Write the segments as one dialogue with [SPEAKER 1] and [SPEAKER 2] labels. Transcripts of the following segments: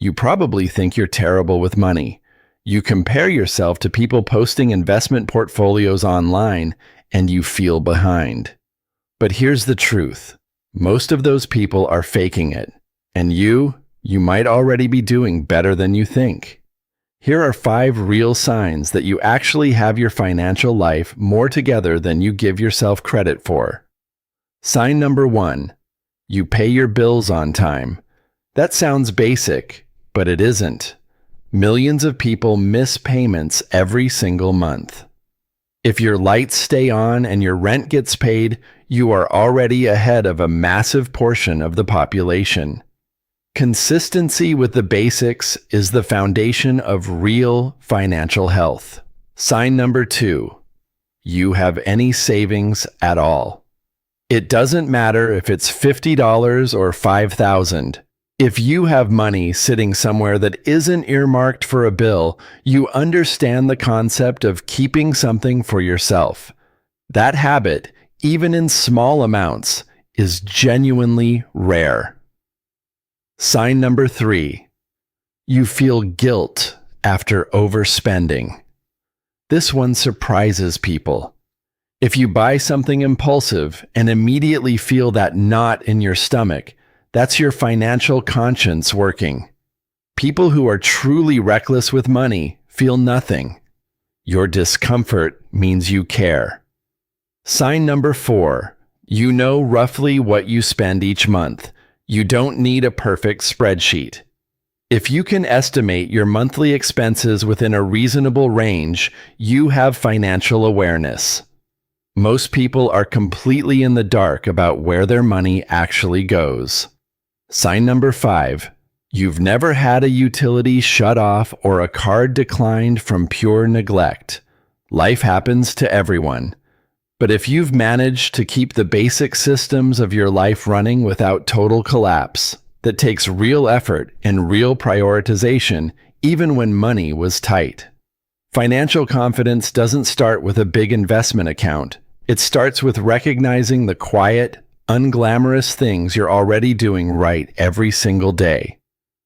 [SPEAKER 1] You probably think you're terrible with money. You compare yourself to people posting investment portfolios online, and you feel behind. But here's the truth. Most of those people are faking it. And you might already be doing better than you think. Here are 5 real signs that you actually have your financial life more together than you give yourself credit for. Sign number 1. You pay your bills on time. That sounds basic, but it isn't. Millions of people miss payments every single month. If your lights stay on and your rent gets paid, you are already ahead of a massive portion of the population. Consistency with the basics is the foundation of real financial health. Sign number 2. You have any savings at all. It doesn't matter if it's $50 or $5,000. If you have money sitting somewhere that isn't earmarked for a bill, you understand the concept of keeping something for yourself. That habit, even in small amounts, is genuinely rare. Sign number 3. You feel guilt after overspending. This one surprises people. If you buy something impulsive and immediately feel that knot in your stomach, that's your financial conscience working. People who are truly reckless with money feel nothing. Your discomfort means you care. Sign number 4. You know roughly what you spend each month. You don't need a perfect spreadsheet. If you can estimate your monthly expenses within a reasonable range, you have financial awareness. Most people are completely in the dark about where their money actually goes. Sign number 5. You've never had a utility shut off or a card declined from pure neglect. Life happens to everyone. But if you've managed to keep the basic systems of your life running without total collapse, that takes real effort and real prioritization, even when money was tight. Financial confidence doesn't start with a big investment account. It starts with recognizing the quiet, unglamorous things you're already doing right every single day.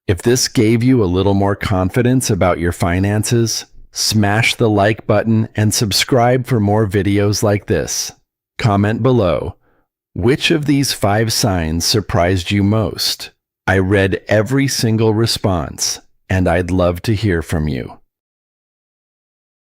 [SPEAKER 1] If this gave you a little more confidence about your finances, smash the like button and subscribe for more videos like this. Comment below. Which of these 5 signs surprised you most? I read every single response, and I'd love to hear from you.